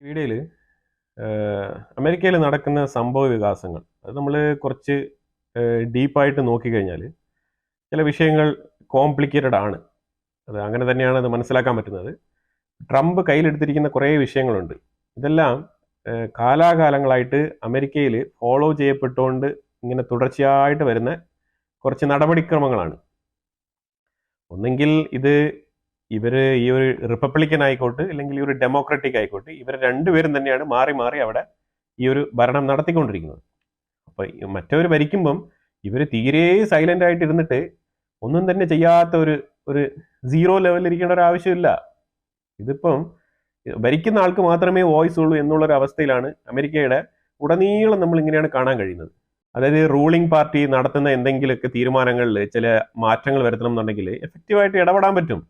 വീഡിയോയിൽ അമേരിക്കയിൽ നടക്കുന്ന സംഭവ വികാസങ്ങൾ അത് നമ്മൾ കുറച്ച് ഡീപ്പായിട്ട് നോക്കിക്കഴിഞ്ഞാൽ ചില വിഷയങ്ങൾ കോംപ്ലിക്കേറ്റഡ് ആണ്. അത് അങ്ങനെ തന്നെയാണ് അത് മനസ്സിലാക്കാൻ പറ്റുന്നത്. ട്രംപ് കയ്യിലെടുത്തിരിക്കുന്ന കുറേ വിഷയങ്ങളുണ്ട്. ഇതെല്ലാം കാലാകാലങ്ങളായിട്ട് അമേരിക്കയിൽ ഫോളോ ചെയ്യപ്പെട്ടുകൊണ്ട് ഇങ്ങനെ തുടർച്ചയായിട്ട് വരുന്ന കുറച്ച് നടപടിക്രമങ്ങളാണ്. ഒന്നെങ്കിൽ ഇത് ഇവർ ഈ ഒരു റിപ്പബ്ലിക്കൻ ആയിക്കോട്ടെ അല്ലെങ്കിൽ ഈ ഒരു ഡെമോക്രാറ്റിക് ആയിക്കോട്ടെ, ഇവർ രണ്ടുപേരും തന്നെയാണ് മാറി മാറി അവിടെ ഈ ഒരു ഭരണം നടത്തിക്കൊണ്ടിരിക്കുന്നത്. അപ്പോൾ മറ്റവർ ഭരിക്കുമ്പം ഇവർ തീരെ സൈലൻ്റ് ആയിട്ട് ഇരുന്നിട്ട് ഒന്നും തന്നെ ചെയ്യാത്ത ഒരു ഒരു സീറോ ലെവലിൽ ഇരിക്കേണ്ട ഒരു ആവശ്യമില്ല. ഇതിപ്പം ഭരിക്കുന്ന ആൾക്ക് മാത്രമേ വോയിസ് ഉള്ളൂ എന്നുള്ളൊരു അവസ്ഥയിലാണ് അമേരിക്കയുടെ ഉടനീളം നമ്മൾ ഇങ്ങനെയാണ് കാണാൻ കഴിയുന്നത്. അതായത് റൂളിംഗ് പാർട്ടി നടത്തുന്ന എന്തെങ്കിലുമൊക്കെ തീരുമാനങ്ങളിൽ ചില മാറ്റങ്ങൾ വരുത്തണം എന്നുണ്ടെങ്കിൽ എഫക്റ്റീവായിട്ട് ഇടപെടാൻ പറ്റും.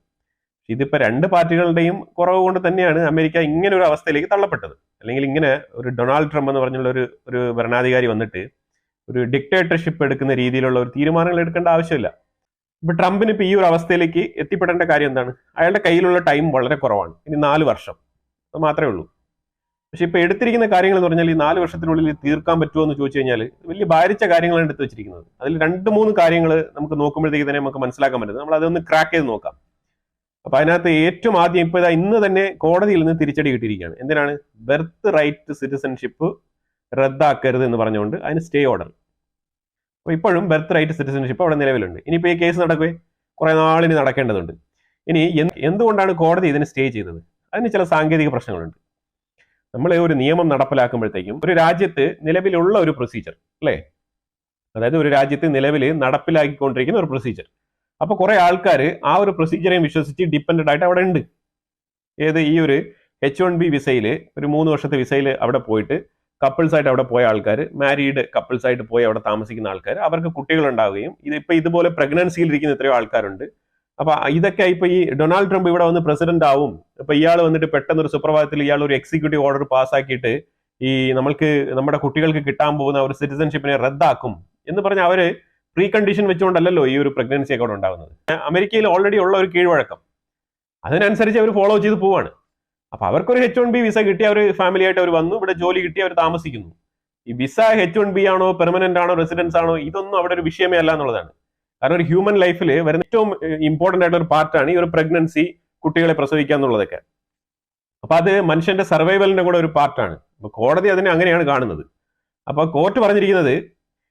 ഇതിപ്പോൾ രണ്ട് പാർട്ടികളുടെയും കുറവ് കൊണ്ട് തന്നെയാണ് അമേരിക്ക ഇങ്ങനെ ഒരു അവസ്ഥയിലേക്ക് തള്ളപ്പെട്ടത്. അല്ലെങ്കിൽ ഇങ്ങനെ ഒരു ഡൊണാൾഡ് ട്രംപ് എന്ന് പറഞ്ഞുള്ള ഒരു ഭരണാധികാരി വന്നിട്ട് ഒരു ഡിക്റ്റേറ്റർഷിപ്പ് എടുക്കുന്ന രീതിയിലുള്ള ഒരു തീരുമാനങ്ങൾ എടുക്കേണ്ട ആവശ്യമില്ല. ഇപ്പൊ ട്രംപിന് ഇപ്പൊ ഈ ഒരു അവസ്ഥയിലേക്ക് എത്തിപ്പെടേണ്ട കാര്യം എന്താണ്? അയാളുടെ കയ്യിലുള്ള ടൈം വളരെ കുറവാണ്. ഇനി 4 വർഷം അത് മാത്രമേ ഉള്ളൂ. പക്ഷെ ഇപ്പൊ എടുത്തിരിക്കുന്ന കാര്യങ്ങൾ എന്ന് പറഞ്ഞാൽ ഈ 4 വർഷത്തിനുള്ളിൽ തീർക്കാൻ പറ്റുമോ എന്ന് ചോദിച്ചു കഴിഞ്ഞാൽ വലിയ ഭാരിച്ച കാര്യങ്ങളാണ് എടുത്തു വെച്ചിരിക്കുന്നത്. അതിൽ 2-3 കാര്യങ്ങൾ നമുക്ക് നോക്കുമ്പോഴത്തേക്ക് തന്നെ നമുക്ക് മനസ്സിലാക്കാൻ പറ്റുന്നത്. നമ്മൾ അതൊന്ന് ക്രാക്ക് ചെയ്ത് നോക്കാം. അപ്പൊ അതിനകത്ത് ഏറ്റവും ആദ്യം ഇപ്പൊ ഇന്ന് തന്നെ കോടതിയിൽ നിന്ന് തിരിച്ചടി കിട്ടിയിരിക്കുകയാണ്. എന്തിനാണ്? ബെർത്ത് റൈറ്റ് സിറ്റിസൺഷിപ്പ് റദ്ദാക്കരുത് എന്ന് പറഞ്ഞുകൊണ്ട് അതിന് സ്റ്റേ ഓർഡർ. അപ്പൊ ഇപ്പോഴും ബെർത്ത് റൈറ്റ് സിറ്റിസൺഷിപ്പ് അവിടെ നിലവിലുണ്ട്. ഇനിയിപ്പോ ഈ കേസ് നടക്കുകയെ കുറെ നാളിന് നടക്കേണ്ടതുണ്ട്. ഇനി എന്തുകൊണ്ടാണ് കോടതി ഇതിന് സ്റ്റേ ചെയ്തത്? അതിന് ചില സാങ്കേതിക പ്രശ്നങ്ങളുണ്ട്. നമ്മൾ ഒരു നിയമം നടപ്പിലാക്കുമ്പോഴത്തേക്കും ഒരു രാജ്യത്ത് നിലവിലുള്ള ഒരു പ്രൊസീജിയർ അല്ലേ, അതായത് ഒരു രാജ്യത്ത് നിലവിൽ നടപ്പിലാക്കിക്കൊണ്ടിരിക്കുന്ന ഒരു പ്രൊസീജിയർ. അപ്പൊ കുറെ ആൾക്കാർ ആ ഒരു പ്രൊസീജിയറെയും വിശ്വസിച്ച് ഡിപ്പെൻഡന്റ് ആയിട്ട് അവിടെ ഉണ്ട്. ഈ ഒരു H1B വിസയില് ഒരു 3 വർഷത്തെ വിസയിൽ അവിടെ പോയിട്ട് കപ്പിൾസ് ആയിട്ട് അവിടെ പോയ ആൾക്കാർ, മാരീഡ് കപ്പിൾസ് ആയിട്ട് പോയി അവിടെ താമസിക്കുന്ന ആൾക്കാർ, അവർക്ക് കുട്ടികൾ ഉണ്ടാവുകയും ഇതുപോലെ പ്രഗ്നൻസിയിൽ ഇരിക്കുന്ന എത്രയോ ആൾക്കാരുണ്ട്. അപ്പൊ ഇതൊക്കെ ഇപ്പൊ ഈ ഡൊണാൾഡ് ട്രംപ് ഇവിടെ വന്ന് പ്രസിഡന്റ് ആവും, ഇപ്പൊ ഇയാൾ വന്നിട്ട് പെട്ടെന്ന് ഒരു സുപ്രഭാതത്തിൽ ഇയാൾ ഒരു എക്സിക്യൂട്ടീവ് ഓർഡർ പാസ്സാക്കിയിട്ട് ഈ നമ്മുടെ കുട്ടികൾക്ക് കിട്ടാൻ പോകുന്ന ഒരു സിറ്റിസൺഷിപ്പിനെ റദ്ദാക്കും എന്ന് പറഞ്ഞ അവര് പ്രീ കണ്ടീഷൻ വെച്ചുകൊണ്ടല്ലോ ഈ ഒരു പ്രഗ്നൻസി ഒക്കെ അവിടെ ഉണ്ടാകുന്നത്. അമേരിക്കയിൽ ഓൾറെഡി ഉള്ള ഒരു കീഴ്വഴക്കം, അതിനനുസരിച്ച് അവർ ഫോളോ ചെയ്ത് പോവാണ്. അപ്പൊ അവർക്കൊരു H1B വിസ കിട്ടി, അവർ ഫാമിലി ആയിട്ട് അവർ വന്നു, ഇവിടെ ജോലി കിട്ടി, അവർ താമസിക്കുന്നു. ഈ വിസ H1B ആണോ പെർമനന്റ് ആണോ റെസിഡൻസ് ആണോ ഇതൊന്നും അവിടെ ഒരു വിഷയമേ അല്ല എന്നുള്ളതാണ്. കാരണം ഒരു ഹ്യൂമൻ ലൈഫിൽ വരുന്ന ഏറ്റവും ഇമ്പോർട്ടന്റ് ആയിട്ടുള്ള ഒരു പാർട്ടാണ് ഈ ഒരു പ്രഗ്നൻസി, കുട്ടികളെ പ്രസവിക്കുക എന്നുള്ളതൊക്കെ. അപ്പൊ അത് മനുഷ്യന്റെ സർവൈവലിന്റെ കൂടെ ഒരു പാർട്ടാണ്. അപ്പൊ കോടതി അതിനെ അങ്ങനെയാണ് കാണുന്നത്. അപ്പൊ കോർട്ട് പറഞ്ഞിരിക്കുന്നത്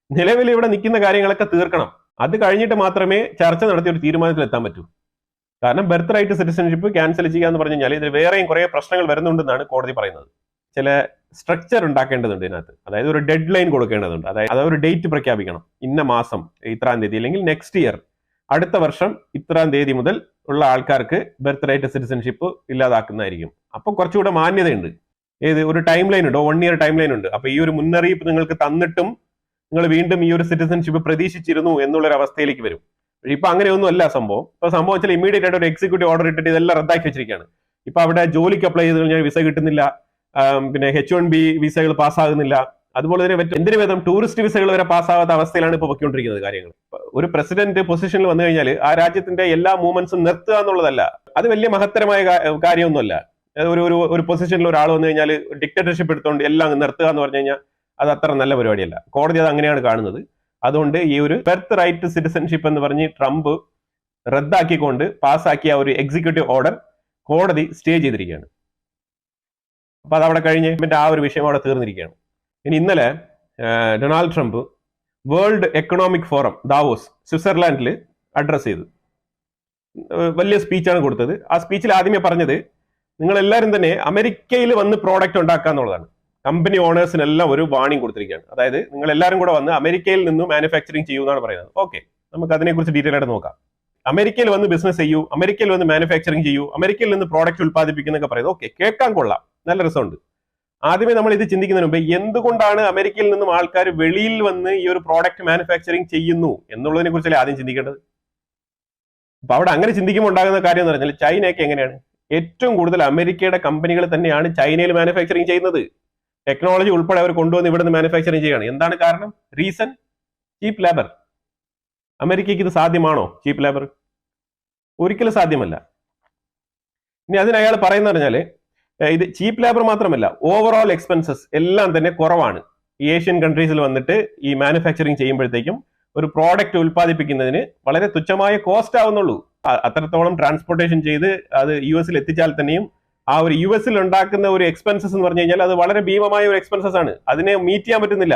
നിലവിൽ ഇവിടെ നിൽക്കുന്ന കാര്യങ്ങളൊക്കെ തീർക്കണം, അത് കഴിഞ്ഞിട്ട് മാത്രമേ ചർച്ച നടത്തി ഒരു തീരുമാനത്തിൽ എത്താൻ പറ്റൂ. കാരണം ബെർത്ത് റൈറ്റ് സിറ്റിസൺഷിപ്പ് ക്യാൻസൽ ചെയ്യുക എന്ന് പറഞ്ഞു കഴിഞ്ഞാൽ ഇതിൽ വേറെയും കുറെ പ്രശ്നങ്ങൾ വരുന്നുണ്ടെന്നാണ് കോടതി പറയുന്നത്. ചില സ്ട്രക്ചർ ഉണ്ടാക്കേണ്ടതുണ്ട് ഇതിനകത്ത്. അതായത് ഒരു ഡെഡ് ലൈൻ കൊടുക്കേണ്ടതുണ്ട്. അതായത് ഒരു ഡേറ്റ് പ്രഖ്യാപിക്കണം, ഇന്ന മാസം ഇത്രാം തീയതി അല്ലെങ്കിൽ നെക്സ്റ്റ് ഇയർ അടുത്ത വർഷം ഇത്രാം തീയതി മുതൽ ഉള്ള ആൾക്കാർക്ക് ബെർത്ത് റൈറ്റ് സിറ്റിസൺഷിപ്പ് ഇല്ലാതാക്കുന്നതായിരിക്കും. അപ്പൊ കുറച്ചുകൂടെ മാന്യതയുണ്ട്. ഒരു ടൈം ലൈൻ ഉണ്ട്, 1 ഇയർ ടൈം ലൈൻ ഉണ്ട്. അപ്പൊ ഈ ഒരു മുന്നറിയിപ്പ് നിങ്ങൾക്ക് തന്നിട്ടും നിങ്ങൾ വീണ്ടും ഈ ഒരു സിറ്റിസൺഷിപ്പ് പ്രതീക്ഷിച്ചിരുന്നു എന്നുള്ളൊരു അവസ്ഥയിലേക്ക് വരും. ഇപ്പൊ അങ്ങനെയൊന്നും അല്ല സംഭവം. ഇപ്പൊ സംഭവം വെച്ചാൽ ഇമ്മീഡിയറ്റ് ആയിട്ട് ഒരു എക്സിക്യൂട്ടീവ് ഓർഡർ ഇട്ടിട്ട് ഇതെല്ലാം റദ്ദാക്കി വെച്ചിരിക്കുകയാണ്. ഇപ്പൊ അവിടെ ജോലിക്ക് അപ്ലൈ ചെയ്ത് കഴിഞ്ഞാൽ വിസ കിട്ടുന്നില്ല, പിന്നെ H1B വിസകൾ പാസ്സാകുന്നില്ല. അതുപോലെ തന്നെ എന്തിനു വേദം ടൂറിസ്റ്റ് വിസകൾ വരെ പാസ്സാവാത്ത അവസ്ഥയിലാണ് ഇപ്പൊ പൊയ്ക്കൊണ്ടിരിക്കുന്നത് കാര്യങ്ങൾ. ഒരു പ്രസിഡന്റ് പൊസിഷനിൽ വന്നു കഴിഞ്ഞാൽ ആ രാജ്യത്തിന്റെ എല്ലാ മൂവ്മെന്റ്സും നിർത്തുക എന്നുള്ളതല്ല, അത് വലിയ മഹത്തരമായ കാര്യമൊന്നുമല്ല. ഒരു പൊസിഷനിൽ ഒരാൾ വന്നു കഴിഞ്ഞാൽ ഡിക്റ്റേറ്റർഷിപ്പ് എടുത്തുകൊണ്ട് എല്ലാം നിർത്തുക എന്ന് പറഞ്ഞു കഴിഞ്ഞാൽ അത് അത്ര നല്ല പരിപാടിയല്ല. കോടതി അത് അങ്ങനെയാണ് കാണുന്നത്. അതുകൊണ്ട് ഈ ഒരു ബെർത്ത് റൈറ്റ് സിറ്റിസൺഷിപ്പ് എന്ന് പറഞ്ഞ് ട്രംപ് റദ്ദാക്കിക്കൊണ്ട് പാസ്സാക്കിയ ഒരു എക്സിക്യൂട്ടീവ് ഓർഡർ കോടതി സ്റ്റേ ചെയ്തിരിക്കുകയാണ്. അപ്പൊ അതവിടെ കഴിഞ്ഞ് ആ ഒരു വിഷയം അവിടെ തീർന്നിരിക്കുകയാണ്. ഇനി ഇന്നലെ Donald Trump World Economic Forum Davos സ്വിറ്റ്സർലാൻഡിൽ അഡ്രസ് ചെയ്തു. വലിയ സ്പീച്ചാണ് കൊടുത്തത്. ആ സ്പീച്ചിൽ ആദ്യമേ പറഞ്ഞത് നിങ്ങൾ എല്ലാവരും തന്നെ അമേരിക്കയിൽ വന്ന് പ്രോഡക്റ്റ് ഉണ്ടാക്കുക എന്നുള്ളതാണ്. കമ്പനി ഓണേഴ്സിനെല്ലാം ഒരു വാണിംഗ് കൊടുത്തിരിക്കുകയാണ്. അതായത് നിങ്ങൾ എല്ലാവരും കൂടെ വന്ന് അമേരിക്കയിൽ നിന്നും മാനുഫാക്ചറിങ് ചെയ്യൂ എന്നാണ് പറയുന്നത്. ഓക്കെ, നമുക്ക് അതിനെക്കുറിച്ച് ഡീറ്റെയിൽ ആയിട്ട് നോക്കാം. അമേരിക്കയിൽ വന്ന് ബിസിനസ് ചെയ്യൂ, അമേരിക്കയിൽ വന്ന് മാനുഫാക്ചറിങ് ചെയ്യൂ, അമേരിക്കയിൽ നിന്ന് പ്രോഡക്റ്റ് ഉൽപ്പാദിപ്പിക്കുന്നൊക്കെ പറയുന്നത് ഓക്കെ, കേൾക്കാൻ കൊള്ളാം, നല്ല രസമുണ്ട്. ആദ്യമേ നമ്മൾ ഇത് ചിന്തിക്കുന്നതിന് മുമ്പ് എന്തുകൊണ്ടാണ് അമേരിക്കയിൽ നിന്നും ആൾക്കാർ വെളിയിൽ വന്ന് ഈ ഒരു പ്രോഡക്റ്റ് മാനുഫാക്ചറിങ് ചെയ്യുന്നു എന്നുള്ളതിനെ കുറിച്ചല്ലേ ആദ്യം ചിന്തിക്കേണ്ടത്. അപ്പൊ അവിടെ അങ്ങനെ ചിന്തിക്കുമ്പോൾ ഉണ്ടാകുന്ന കാര്യം എന്ന് പറഞ്ഞാൽ ചൈനയൊക്കെ എങ്ങനെയാണ്? ഏറ്റവും കൂടുതൽ അമേരിക്കയുടെ കമ്പനികൾ തന്നെയാണ് ചൈനയിൽ മാനുഫാക്ചറിങ് ചെയ്യുന്നത്. ടെക്നോളജി ഉൾപ്പെടെ അവർ കൊണ്ടുവന്ന് ഇവിടുന്ന് മാനുഫാക്ചറിങ് ചെയ്യുകയാണ്. എന്താണ് കാരണം? റീസൺ ചീപ്പ് ലേബർ. അമേരിക്കയ്ക്ക് ഇത് സാധ്യമാണോ? ചീപ്പ് ലേബർ ഒരിക്കലും സാധ്യമല്ല. ഇനി അതിന് അയാൾ പറയുന്ന പറഞ്ഞാല് ഇത് ചീപ്പ് ലേബർ മാത്രമല്ല, ഓവറോൾ എക്സ്പെൻസസ് എല്ലാം തന്നെ കുറവാണ്. ഈ ഏഷ്യൻ കൺട്രീസിൽ വന്നിട്ട് ഈ മാനുഫാക്ചറിങ് ചെയ്യുമ്പോഴത്തേക്കും ഒരു പ്രോഡക്റ്റ് ഉൽപ്പാദിപ്പിക്കുന്നതിന് വളരെ തുച്ഛമായ കോസ്റ്റ് ആവുന്നുള്ളൂ. അത്രത്തോളം ട്രാൻസ്പോർട്ടേഷൻ ചെയ്ത് അത് യു എസിൽ എത്തിച്ചാൽ തന്നെയും ആ ഒരു യു എസിൽ ഉണ്ടാക്കുന്ന ഒരു എക്സ്പെൻസസ് എന്ന് പറഞ്ഞു കഴിഞ്ഞാൽ അത് വളരെ ഭീമമായ ഒരു എക്സ്പെൻസസ് ആണ്. അതിനെ മീറ്റ് ചെയ്യാൻ പറ്റുന്നില്ല.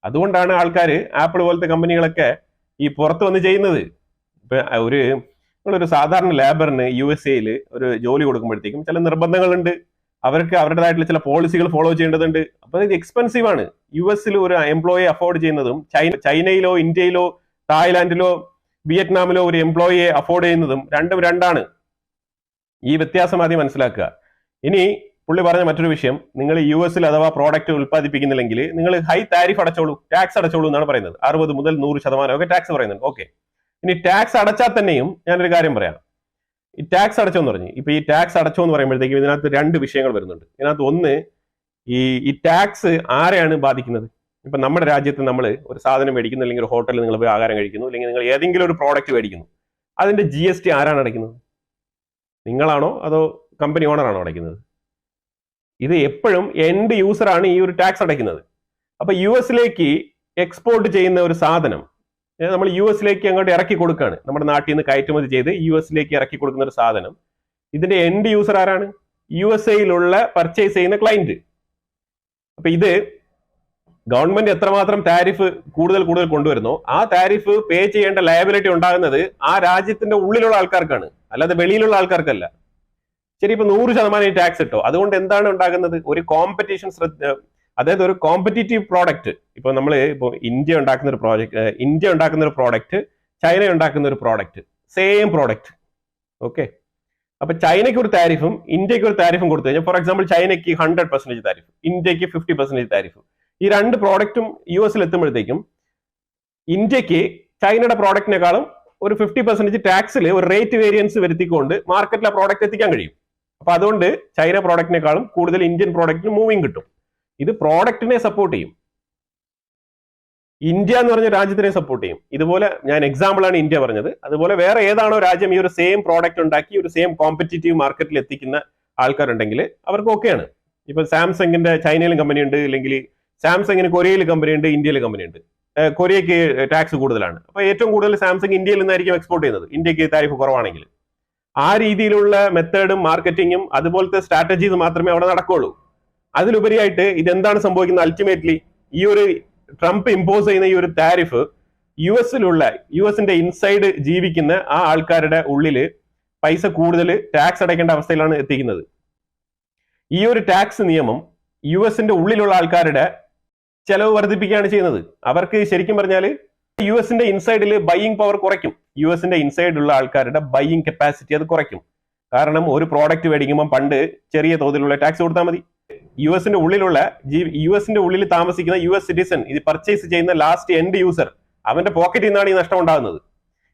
അതുകൊണ്ടാണ് ആൾക്കാർ ആപ്പിൾ പോലത്തെ കമ്പനികളൊക്കെ ഈ പുറത്ത് വന്ന് ചെയ്യുന്നത്. ഇപ്പൊ നിങ്ങളൊരു സാധാരണ ലേബറിന് യു എസ് എയിൽ ഒരു ജോലി കൊടുക്കുമ്പോഴത്തേക്കും ചില നിർബന്ധങ്ങളുണ്ട്. അവർക്ക് അവരുടേതായിട്ടുള്ള ചില പോളിസികൾ ഫോളോ ചെയ്യേണ്ടതുണ്ട്. അപ്പൊ ഇത് എക്സ്പെൻസീവ് ആണ്. യു എസിൽ ഒരു എംപ്ലോയിയെ അഫോർഡ് ചെയ്യുന്നതും ചൈനയിലോ ഇന്ത്യയിലോ തായ്ലാന്റിലോ വിയറ്റ്നാമിലോ ഒരു എംപ്ലോയിയെ അഫോർഡ് ചെയ്യുന്നതും രണ്ടാണ്. ഈ വ്യത്യാസം ആദ്യം മനസ്സിലാക്കുക. ഇനി പുള്ളി പറഞ്ഞ മറ്റൊരു വിഷയം, നിങ്ങൾ യു എസിൽ അഥവാ പ്രോഡക്റ്റ് ഉൽപ്പാദിപ്പിക്കുന്നില്ലെങ്കിൽ നിങ്ങൾ ഹൈ താരിഫ് അടച്ചോളൂ, ടാക്സ് അടച്ചോളൂ എന്നാണ് പറയുന്നത്. 60 മുതൽ 100% ഒക്കെ ടാക്സ് പറയുന്നുണ്ട്. ഓക്കെ, ഇനി ടാക്സ് അടച്ചാൽ തന്നെയും ഞാനൊരു കാര്യം പറയാം. ഈ ടാക്സ് അടച്ചോന്ന് പറഞ്ഞു. ഇപ്പൊ ഈ ടാക്സ് അടച്ചോ എന്ന് പറയുമ്പോഴത്തേക്കും ഇതിനകത്ത് 2 വിഷയങ്ങൾ വരുന്നുണ്ട്. ഇതിനകത്ത് ഒന്ന്, ഈ ടാക്സ് ആരെയാണ് ബാധിക്കുന്നത്? ഇപ്പൊ നമ്മുടെ രാജ്യത്ത് നമ്മൾ ഒരു സാധനം മേടിക്കുന്നു, അല്ലെങ്കിൽ ഒരു ഹോട്ടലിൽ നിങ്ങൾ പോയി ആഹാരം കഴിക്കുന്നു, അല്ലെങ്കിൽ നിങ്ങൾ ഏതെങ്കിലും ഒരു പ്രോഡക്റ്റ് മേടിക്കുന്നു, അതിന്റെ GST ആരാണ് അടയ്ക്കുന്നത്? നിങ്ങളാണോ അതോ കമ്പനി ഓണറാണോ അടയ്ക്കുന്നത്? ഇത് എപ്പോഴും എൻഡ് യൂസറാണ് ഈ ഒരു ടാക്സ് അടയ്ക്കുന്നത്. അപ്പൊ യു എസിലേക്ക് എക്സ്പോർട്ട് ചെയ്യുന്ന ഒരു സാധനം നമ്മൾ യു എസിലേക്ക് അങ്ങോട്ട് ഇറക്കി കൊടുക്കുകയാണ്. നമ്മുടെ നാട്ടിൽ നിന്ന് കയറ്റുമതി ചെയ്ത് യു എസിലേക്ക് ഇറക്കി കൊടുക്കുന്ന ഒരു സാധനം, ഇതിന്റെ എൻഡ് യൂസർ ആരാണ്? യു എസ് എയിലുള്ള പർച്ചേസ് ചെയ്യുന്ന ക്ലയന്റ്. അപ്പൊ ഇത് ഗവൺമെന്റ് എത്രമാത്രം താരിഫ് കൂടുതൽ കൊണ്ടുവരുന്നോ ആ താരിഫ് പേ ചെയ്യേണ്ട ലയബിലിറ്റി ഉണ്ടാകുന്നത് ആ രാജ്യത്തിന്റെ ഉള്ളിലുള്ള ആൾക്കാർക്കാണ്, അല്ലാതെ വെളിയിലുള്ള ആൾക്കാർക്കല്ല. ശരി, ഇപ്പൊ 100% ടാക്സ് ഇട്ടോ, അതുകൊണ്ട് എന്താണ് ഉണ്ടാകുന്നത്? ഒരു കോമ്പറ്റീഷൻ, അതായത് ഒരു കോമ്പറ്റീറ്റീവ് പ്രോഡക്റ്റ്. ഇപ്പൊ നമ്മൾ ഇന്ത്യ ഉണ്ടാക്കുന്ന ഒരു പ്രോഡക്റ്റ്, ചൈന ഉണ്ടാക്കുന്ന ഒരു പ്രോഡക്റ്റ്, സെയിം പ്രോഡക്റ്റ്. ഓക്കെ, അപ്പൊ ചൈനയ്ക്ക് ഒരു താരിഫും ഇന്ത്യക്ക് ഒരു താരിഫും കൊടുത്തു കഴിഞ്ഞാൽ, ഫോർ എക്സാമ്പിൾ ചൈനയ്ക്ക് 100% താരിഫ്, ഇന്ത്യക്ക് 50% താരിഫ്. ഈ 2 പ്രോഡക്റ്റും യു എസിൽ എത്തുമ്പോഴത്തേക്കും ഇന്ത്യക്ക് ചൈനയുടെ പ്രോഡക്റ്റിനേക്കാളും ഒരു 50% ടാക്സിൽ ഒരു റേറ്റ് വേരിയൻസ് വരുത്തിക്കൊണ്ട് മാർക്കറ്റിൽ ആ പ്രോഡക്റ്റ് എത്തിക്കാൻ കഴിയും. അപ്പൊ അതുകൊണ്ട് ചൈന പ്രോഡക്റ്റിനേക്കാളും കൂടുതൽ ഇന്ത്യൻ പ്രോഡക്റ്റിന് മൂവിങ് കിട്ടും. ഇത് പ്രോഡക്റ്റിനെ സപ്പോർട്ട് ചെയ്യും. ഇന്ത്യ എന്ന് പറഞ്ഞ രാജ്യത്തിനെ സപ്പോർട്ട് ചെയ്യും. ഇതുപോലെ ഞാൻ എക്സാമ്പിൾ ആണ് ഇന്ത്യ പറഞ്ഞത്. അതുപോലെ വേറെ ഏതാണോ രാജ്യം ഈ ഒരു സെയിം പ്രോഡക്റ്റ് ഉണ്ടാക്കി ഒരു സെയിം കോമ്പറ്റീറ്റീവ് മാർക്കറ്റിൽ എത്തിക്കുന്ന ആൾക്കാരുണ്ടെങ്കിൽ അവർക്ക് ഓക്കെയാണ്. ഇപ്പൊ സാംസങ്ങിന്റെ ചൈനയിലും കമ്പനി ഉണ്ട്, അല്ലെങ്കിൽ സാംസങ്ങിന് കൊറിയയിൽ കമ്പനി ഉണ്ട്, ഇന്ത്യയിൽ കമ്പനി ഉണ്ട്. കൊറിയക്ക് ടാക്സ് കൂടുതലാണ്, അപ്പൊ ഏറ്റവും കൂടുതൽ സാംസങ് ഇന്ത്യയിൽ നിന്നായിരിക്കും എക്സ്പോർട്ട് ചെയ്യുന്നത്, ഇന്ത്യക്ക് താരിഫ് കുറവാണെങ്കിൽ. ആ രീതിയിലുള്ള മെത്തേഡും മാർക്കറ്റിങ്ങും അതുപോലത്തെ സ്ട്രാറ്റജീസ് മാത്രമേ അവിടെ നടക്കുകയുള്ളൂ. അതിലുപരിയായിട്ട് ഇതെന്താണ് സംഭവിക്കുന്നത്? അൾട്ടിമേറ്റ്ലി ഈ ഒരു ട്രംപ് ഇമ്പോസ് ചെയ്യുന്ന ഈ ഒരു താരിഫ് യു എസിന്റെ ഇൻസൈഡ് ജീവിക്കുന്ന ആ ആൾക്കാരുടെ ഉള്ളില് പൈസ കൂടുതൽ ടാക്സ് അടയ്ക്കേണ്ട അവസ്ഥയിലാണ് എത്തിക്കുന്നത്. ഈ ഒരു ടാക്സ് നിയമം യു എസിന്റെ ഉള്ളിലുള്ള ആൾക്കാരുടെ ചെലവ് വർദ്ധിപ്പിക്കുകയാണ് ചെയ്യുന്നത്. അവർക്ക് ശരിക്കും പറഞ്ഞാൽ യു എസിന്റെ ഇൻസൈഡിൽ ബൈയിങ് പവർ കുറയ്ക്കും. യു എസിന്റെ ഇൻസൈഡിലുള്ള ആൾക്കാരുടെ ബൈയിങ് കപ്പാസിറ്റി അത് കുറയ്ക്കും. കാരണം ഒരു പ്രോഡക്റ്റ് മേടിക്കുമ്പോൾ പണ്ട് ചെറിയ തോതിലുള്ള ടാക്സ് കൊടുത്താൽ മതി. യു എസിന്റെ ഉള്ളിൽ താമസിക്കുന്ന യു എസ് സിറ്റിസൺ, ഇത് പർച്ചേസ് ചെയ്യുന്ന ലാസ്റ്റ് എൻഡ് യൂസർ, അവന്റെ പോക്കറ്റിൽ നിന്നാണ് ഈ നഷ്ടം ഉണ്ടാകുന്നത്.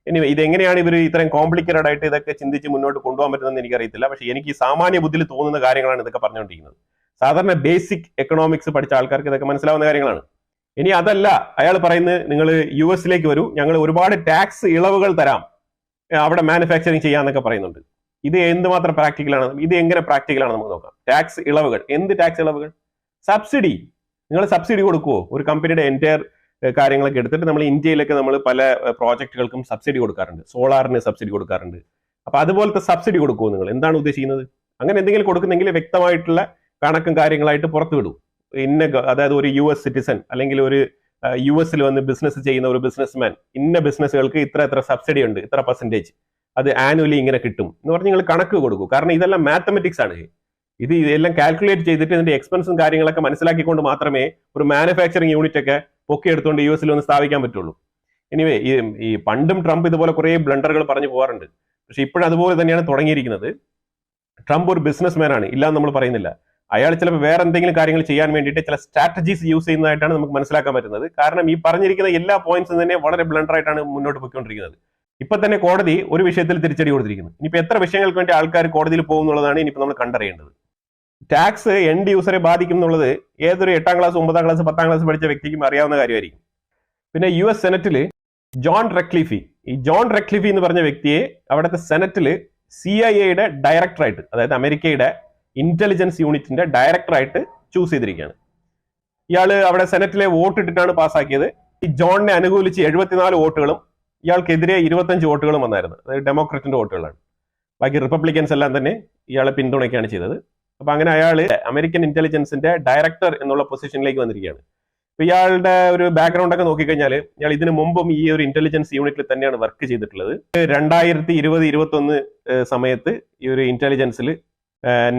ഇനി ഇതെങ്ങനെയാണ് ഇവർ ഇത്രയും കോംപ്ലിക്കേറ്റഡ് ആയിട്ട് ഇതൊക്കെ ചിന്തിച്ച് മുന്നോട്ട് കൊണ്ടുപോകാൻ പറ്റുന്നതെന്ന് എനിക്കറിയത്തില്ല. പക്ഷെ എനിക്ക് സാമാന്യ ബുദ്ധിയിൽ തോന്നുന്ന കാര്യങ്ങളാണ് ഇതൊക്കെ പറഞ്ഞുകൊണ്ടിരിക്കുന്നത്. സാധാരണ ബേസിക് എക്കണോമിക്സ് പഠിച്ച ആൾക്കാർക്ക് ഇതൊക്കെ മനസ്സിലാവുന്ന കാര്യങ്ങളാണ്. ഇനി അതല്ല, അയാൾ പറയുന്നത് നിങ്ങൾ യു എസിലേക്ക് വരൂ, ഞങ്ങൾ ഒരുപാട് ടാക്സ് ഇളവുകൾ തരാം, അവിടെ മാനുഫാക്ചറിങ് ചെയ്യാന്നൊക്കെ പറയുന്നുണ്ട്. ഇത് എന്തുമാത്രം പ്രാക്ടിക്കലാണ്? ഇത് എങ്ങനെ പ്രാക്ടിക്കലാണ് നമുക്ക് നോക്കാം. ടാക്സ് ഇളവുകൾ, എന്ത് ടാക്സ് ഇളവുകൾ? സബ്സിഡി. നിങ്ങൾ സബ്സിഡി കൊടുക്കുവോ? ഒരു കമ്പനിയുടെ എൻറ്റയർ കാര്യങ്ങളൊക്കെ എടുത്തിട്ട് നമ്മൾ ഇന്ത്യയിലൊക്കെ നമ്മൾ പല പ്രോജക്റ്റുകൾക്കും സബ്സിഡി കൊടുക്കാറുണ്ട്, സോളാറിന് സബ്സിഡി കൊടുക്കാറുണ്ട്. അപ്പൊ അതുപോലത്തെ സബ്സിഡി കൊടുക്കുമോ നിങ്ങൾ? എന്താണ് ഉദ്ദേശിക്കുന്നത്? അങ്ങനെ എന്തെങ്കിലും കൊടുക്കുന്നെങ്കിൽ വ്യക്തമായിട്ടുള്ള കണക്കും കാര്യങ്ങളായിട്ട് പുറത്തു വിടും. അതായത് ഒരു യു എസ് സിറ്റിസൺ അല്ലെങ്കിൽ ഒരു യു എസിൽ വന്ന് ബിസിനസ് ചെയ്യുന്ന ഒരു ബിസിനസ്മാൻ, ഇന്ന ബിസിനസ്സുകൾക്ക് ഇത്ര സബ്സിഡി ഉണ്ട്, ഇത്ര പെർസെന്റേജ്, അത് ആനുവലി ഇങ്ങനെ കിട്ടും എന്ന് പറഞ്ഞ് നിങ്ങൾ കണക്ക് കൊടുക്കൂ. കാരണം ഇതെല്ലാം മാത്തമെറ്റിക്സ് ആണ്. ഇതെല്ലാം കാൽക്കുലേറ്റ് ചെയ്തിട്ട് ഇതിന്റെ എക്സ്പെൻസും കാര്യങ്ങളൊക്കെ മനസ്സിലാക്കിക്കൊണ്ട് മാത്രമേ ഒരു മാനുഫാക്ചറിങ് യൂണിറ്റ് ഒക്കെ പൊക്കിയെടുത്തുകൊണ്ട് യു എസിൽ വന്ന് സ്ഥാപിക്കാൻ പറ്റുള്ളൂ. എനിവേ, ഈ പണ്ടും ട്രംപ് ഇതുപോലെ കുറെ ബ്ലണ്ടറുകൾ പറഞ്ഞു പോകാറുണ്ട്. പക്ഷെ ഇപ്പോഴും അതുപോലെ തന്നെയാണ് തുടങ്ങിയിരിക്കുന്നത്. ട്രംപ് ഒരു ബിസിനസ് മാൻ ആണ്, ഇല്ലാന്ന് നമ്മൾ പറയുന്നില്ല. അയാൾ ചിലപ്പോൾ വേറെ എന്തെങ്കിലും കാര്യങ്ങൾ ചെയ്യാൻ വേണ്ടിയിട്ട് ചില സ്ട്രാറ്റജീസ് യൂസ് ചെയ്യുന്നതായിട്ടാണ് നമുക്ക് മനസ്സിലാക്കാൻ പറ്റുന്നത്. കാരണം ഈ പറഞ്ഞിരിക്കുന്ന എല്ലാ പോയിന്റ്സും തന്നെ വളരെ ബ്ലണ്ടറായിട്ടാണ് മുന്നോട്ട് പോയിക്കൊണ്ടിരിക്കുന്നത്. ഇപ്പൊ തന്നെ കോടതി ഒരു വിഷയത്തിൽ തിരിച്ചടി കൊടുത്തിരിക്കുന്നു. ഇനിയിപ്പോ എത്ര വിഷയങ്ങൾക്ക് വേണ്ടി ആൾക്കാർ കോടതിയിൽ പോകുന്നുള്ളതാണ് ഇനിയിപ്പോ നമ്മൾ കണ്ടറിയേണ്ടത്. ടാക്സ് എൻഡ് യൂസറെ ബാധിക്കും എന്നുള്ളത് ഏതൊരു 8ാം ക്ലാസ് 9ാം ക്ലാസ് 10ാം ക്ലാസ് പഠിച്ച വ്യക്തിക്കും അറിയാവുന്ന കാര്യമായിരിക്കും. പിന്നെ യു എസ് സെനറ്റില് ജോൺ റെക്ലിഫി എന്ന് പറഞ്ഞ വ്യക്തിയെ അവിടുത്തെ സെനറ്റില് CIA ഡയറക്ടറായിട്ട്, അതായത് അമേരിക്കയുടെ ഇന്റലിജൻസ് യൂണിറ്റിന്റെ ഡയറക്ടറായിട്ട് ചൂസ് ചെയ്തിരിക്കുകയാണ്. ഇയാൾ അവിടെ സെനറ്റിലെ വോട്ട് ഇട്ടിട്ടാണ് പാസ്സാക്കിയത്. ഈ ജോണിനെ അനുകൂലിച്ച് 74 വോട്ടുകളും ഇയാൾക്കെതിരെ 25 വോട്ടുകളും വന്നായിരുന്നു. അതായത് ഡെമോക്രാറ്റിന്റെ വോട്ടുകളാണ്. ബാക്കി റിപ്പബ്ലിക്കൻസ് എല്ലാം തന്നെ ഇയാളെ പിന്തുണയ്ക്കുകയാണ് ചെയ്തത്. അപ്പൊ അങ്ങനെ അയാൾ അമേരിക്കൻ ഇന്റലിജൻസിന്റെ ഡയറക്ടർ എന്നുള്ള പൊസിഷനിലേക്ക് വന്നിരിക്കുകയാണ്. അപ്പൊ ഇയാളുടെ ഒരു ബാക്ക്ഗ്രൗണ്ട് ഒക്കെ നോക്കിക്കഴിഞ്ഞാൽ ഇയാൾ ഇതിനു മുമ്പും ഈ ഒരു ഇന്റലിജൻസ് യൂണിറ്റിൽ തന്നെയാണ് വർക്ക് ചെയ്തിട്ടുള്ളത്. 2020-21 സമയത്ത് ഈ ഒരു ഇന്റലിജൻസിൽ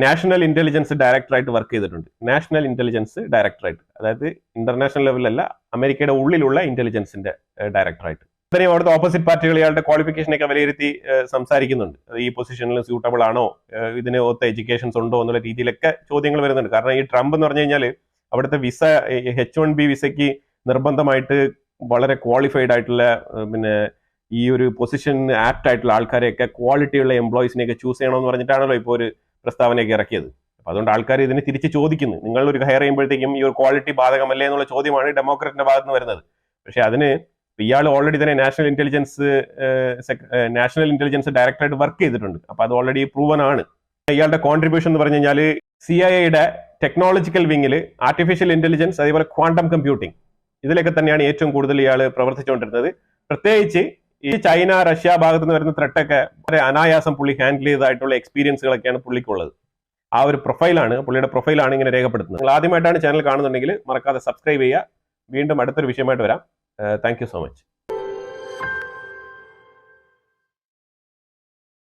നാഷണൽ ഇന്റലിജൻസ് ഡയറക്ടറായിട്ട് വർക്ക് ചെയ്തിട്ടുണ്ട്. നാഷണൽ ഇന്റലിജൻസ് ഡയറക്ടറായിട്ട്, അതായത് ഇന്റർനാഷണൽ ലെവലല്ല, അമേരിക്കയുടെ ഉള്ളിലുള്ള ഇന്റലിജൻസിന്റെ ഡയറക്ടറായിട്ട്. ഇത്രയും അവിടുത്തെ ഓപ്പോസിറ്റ് പാർട്ടികൾ ഇയാളുടെ ക്വാളിഫിക്കേഷനൊക്കെ വിലയിരുത്തി സംസാരിക്കുന്നുണ്ട്. ഈ പൊസിഷനിൽ സ്യൂട്ടബിൾ ആണോ, ഇതിന് ഒത്ത എഡ്യൂക്കേഷൻസ് ഉണ്ടോ എന്നുള്ള രീതിയിലൊക്കെ ചോദ്യങ്ങൾ വരുന്നുണ്ട്. കാരണം ഈ ട്രംപ് എന്ന് പറഞ്ഞു കഴിഞ്ഞാൽ അവിടുത്തെ വിസ H1B വിസയ്ക്ക് നിർബന്ധമായിട്ട് വളരെ ക്വാളിഫൈഡ് ആയിട്ടുള്ള പിന്നെ ഈ ഒരു പൊസിഷൻ ആപ്റ്റ് ആയിട്ടുള്ള ആൾക്കാരെയൊക്കെ ക്വാളിറ്റിയുള്ള എംപ്ലോയീസിനെയൊക്കെ ചൂസ് ചെയ്യണമെന്ന് പറഞ്ഞിട്ടാണല്ലോ ഇപ്പോൾ ഒരു പ്രസ്താവനയൊക്കെ ഇറക്കിയത്. അപ്പൊ അതുകൊണ്ട് ആൾക്കാർ ഇതിനെ തിരിച്ച് ചോദിക്കുന്നു, നിങ്ങൾ ഒരു ഹയർ ചെയ്യുമ്പോഴത്തേക്കും ഈ ഒരു ക്വാളിറ്റി ബാധകമല്ലേ എന്നുള്ള ചോദ്യമാണ് ഡെമോക്രാറ്റിന്റെ ഭാഗത്ത് നിന്ന് വരുന്നത്. പക്ഷെ അതിന് ഇയാൾ ഓൾറെഡി തന്നെ നാഷണൽ ഇന്റലിജൻസ് ഡയറക്ടറായിട്ട് വർക്ക് ചെയ്തിട്ടുണ്ട്. അപ്പൊ അത് ഓൾറെഡി പ്രൂവൻ ആണ്. ഇയാളുടെ കോൺട്രിബ്യൂഷൻ എന്ന് പറഞ്ഞു കഴിഞ്ഞാൽ CIA ടെക്നോളജിക്കൽ വിങ്ങിൽ ആർട്ടിഫിഷ്യൽ ഇന്റലിജൻസ്, അതേപോലെ ക്വാണ്ടം കമ്പ്യൂട്ടിംഗ്, ഇതിലൊക്കെ തന്നെയാണ് ഏറ്റവും കൂടുതൽ ഇയാൾ പ്രവർത്തിച്ചുകൊണ്ടിരുന്നത്. പ്രത്യേകിച്ച് ഈ ചൈന, റഷ്യ ഭാഗത്ത് നിന്ന് വരുന്ന ത്രെട്ടൊക്കെ വളരെ അനായാസം പുള്ളി ഹാൻഡിൽ ചെയ്തതായിട്ടുള്ള എക്സ്പീരിയൻസുകളൊക്കെയാണ് പുള്ളിക്കുള്ളത്. ആ ഒരു പ്രൊഫൈലാണ്, പുള്ളിയുടെ പ്രൊഫൈലാണ് ഇങ്ങനെ രേഖപ്പെടുത്തുന്നത്. നിങ്ങൾ ആദ്യമായിട്ടാണ് ചാനൽ കാണുന്നുണ്ടെങ്കിൽ മറക്കാതെ സബ്സ്ക്രൈബ് ചെയ്യുക. വീണ്ടും അടുത്തൊരു വിഷയമായിട്ട് വരാം. Thank you so much.